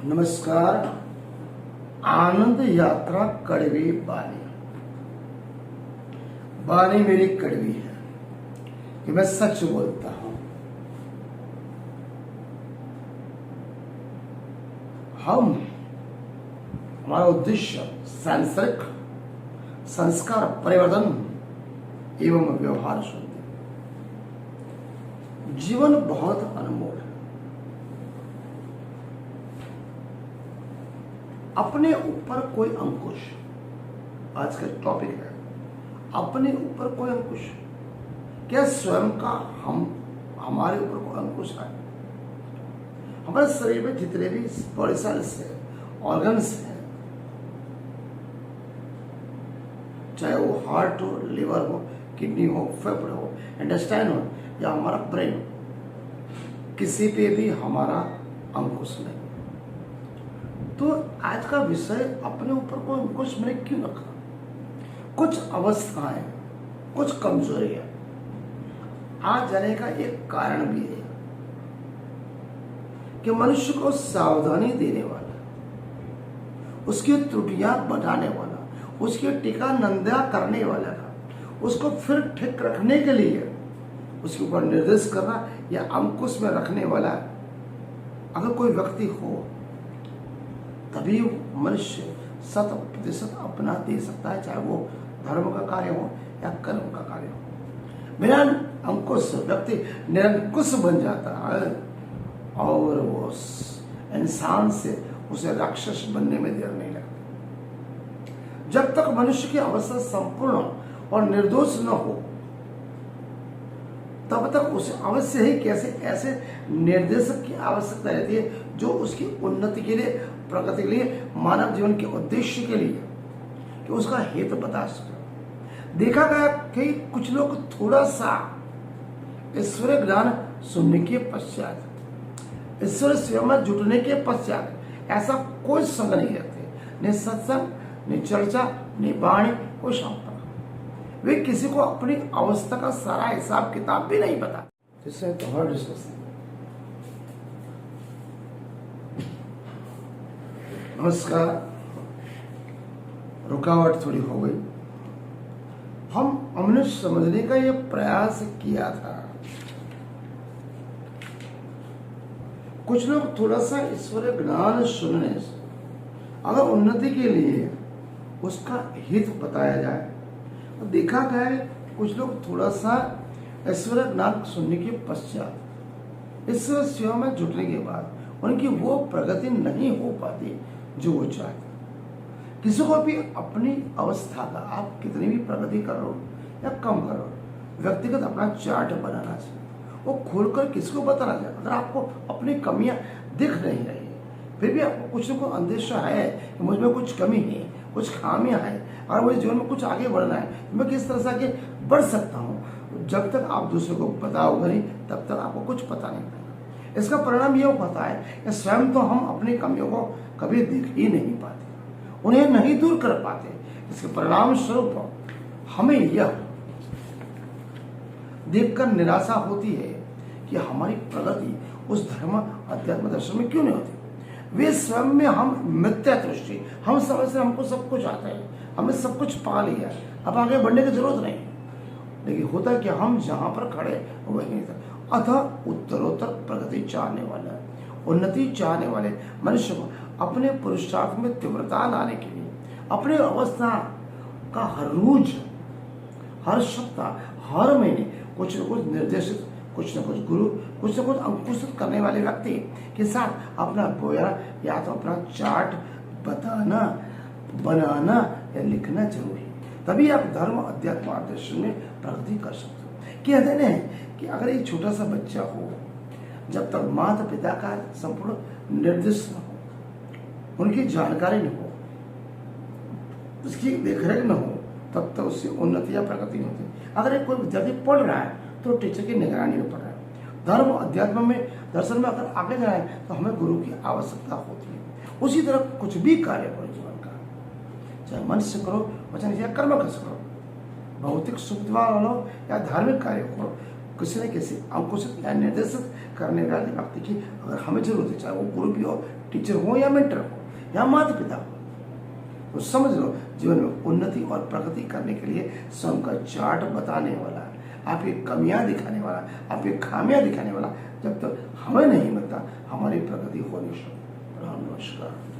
नमस्कार। आनंद यात्रा कड़वी बानी। बानी मेरी कड़वी है कि मैं सच बोलता हूं। हमारा उद्देश्य सांसारिक संस्कार परिवर्तन एवं व्यवहार शुद्धि। जीवन बहुत अनमोल है। अपने ऊपर कोई अंकुश, आज का टॉपिक है अपने ऊपर कोई अंकुश। क्या स्वयं का हमारे ऊपर कोई अंकुश है? हमारे शरीर में जितने भी बॉडी सेल्स है, ऑर्गन्स हैं, चाहे वो हार्ट हो, लिवर हो, किडनी हो, फेफड़े हो, इंटेस्टाइन हो या हमारा ब्रेन, किसी पे भी हमारा अंकुश नहीं। तो आज का विषय अपने ऊपर कोई अंकुश मैंने क्यों रखा? कुछ अवस्थाएं, कुछ कमजोरियां आ जाने का एक कारण भी है कि मनुष्य को सावधानी देने वाला, उसकी त्रुटियां बताने वाला, उसकी टीका निंदा करने वाला था, उसको फिर ठीक रखने के लिए उसके ऊपर निर्देश करना या अंकुश में रखने वाला अगर कोई व्यक्ति हो, तभी मनुष्य 100% अपना दे सकता है, चाहे वो धर्म का कार्य हो या कर्म का कार्य हो। बिना अंकुश व्यक्ति निरंकुश बन जाता है और वो इंसान से उसे राक्षस बनने में देर नहीं लगती। जब तक मनुष्य की अवस्था संपूर्ण और निर्दोष न हो, तब तक उसे अवश्य ही कैसे ऐसे निर्देशक की आवश्यकता रहती है जो उसकी उन्नति के लिए, प्रगति के लिए, मानव जीवन के उद्देश्य के लिए, कि उसका हित बता सके। देखा गया कि कुछ लोग थोड़ा सा ईश्वरीय ज्ञान सुनने के पश्चात, ईश्वर सेवा में जुटने के पश्चात ऐसा कोई संग नहीं रखते, न सत्संग, न चर्चा, न वाणी, कोई संपर्क। वे किसी को अपनी अवस्था का सारा हिसाब किताब भी नहीं पता। इससे तो हर डिस्कशन। नमस्कार। रुकावट थोड़ी हो गई। हमने समझने का ये प्रयास किया था। कुछ लोग थोड़ा सा ईश्वरीय ज्ञान सुनने से अगर उन्नति के लिए उसका हित बताया जाए, तो देखा गया है कुछ लोग थोड़ा सा ईश्वरीय ज्ञान सुनने के पश्चात, ईश्वर सेवा में जुटने के बाद उनकी वो प्रगति नहीं हो पाती जो वो चाहते। किसी को भी अपनी अवस्था का, आप कितनी भी प्रगति करो या कम करो, व्यक्तिगत अपना चार्ट बनाना चाहिए। वो खोलकर किसको बताना चाहिए। अगर आपको अपनी कमियां दिख नहीं रही, फिर भी आपको कुछ न कुछ अंदेशा है कि मुझ में कुछ कमी है, कुछ खामियां हैं, और मुझे जीवन में कुछ आगे बढ़ना है, तो मैं किस तरह से आगे बढ़ सकता हूँ। जब तक आप दूसरे को बताओगे नहीं, तब तक आपको कुछ पता नहीं पड़ेगा। इसका परिणाम यह होता है कि स्वयं तो हम अपनी कमियों को कभी देख ही नहीं पाते, उन्हें नहीं दूर कर पाते। इसके परिणाम स्वरूप हमें यह देखकर निराशा होती है कि हमारी प्रगति उस धर्म अध्यात्म दर्शन में क्यों नहीं होती। वे स्वयं में हम मिथ्या दृष्टि, हम समझते हमको सब कुछ आता है, हमने सब कुछ पा लिया, अब आगे बढ़ने की जरूरत नहीं। लेकिन होता है कि हम जहां पर खड़े वहीं था। अतः उत्तरोत्तर प्रगति चाहने वाला, उन्नति चाहने वाले मनुष्य को अपने पुरुषार्थ में तीव्रता लाने के लिए अपने अवस्था का हर रोज, हर सप्ताह, हर महीने कुछ न कुछ निर्देशित, कुछ न कुछ गुरु, कुछ न कुछ अंकुशित करने वाले व्यक्ति के साथ अपना बोया या तो अपना चार्ट बताना, बनाना या लिखना जरूरी है। तभी आप धर्म अध्यात्म दर्शन में प्रगति कर सकते हो। कहते हैं कि अगर एक छोटा सा बच्चा हो, जब तक माता पिता का संपूर्ण निर्देश न हो, उनकी जानकारी न हो, उसकी देखरेख न हो, तब तक उससे उन्नति या प्रगति नहीं होती। अगर एक कोई विद्यार्थी पढ़ रहा है तो टीचर की निगरानी में पढ़ रहा है। धर्म अध्यात्म में, दर्शन में अगर आगे जाए तो हमें गुरु की आवश्यकता होती है। उसी तरह कुछ भी कार्य करो जीवन का, चाहे मन से करो, वचन या कर्म से करो, भौतिक सुख लो या धार्मिक कार्य करो, किसी न किसी अंकुशित या निर्देशित करने वाले व्यक्ति की अगर हमें जरूरत है, चाहे वो गुरु भी हो, टीचर हो या मेंटर हो या माता पिता हो, तो समझ लो जीवन में उन्नति और प्रगति करने के लिए स्वयं का चार्ट बताने वाला, आपकी कमियां दिखाने वाला, आपकी खामियां दिखाने वाला जब तक हमें नहीं मिलता, हमारी प्रगति हो नहीं सकती। नमस्कार।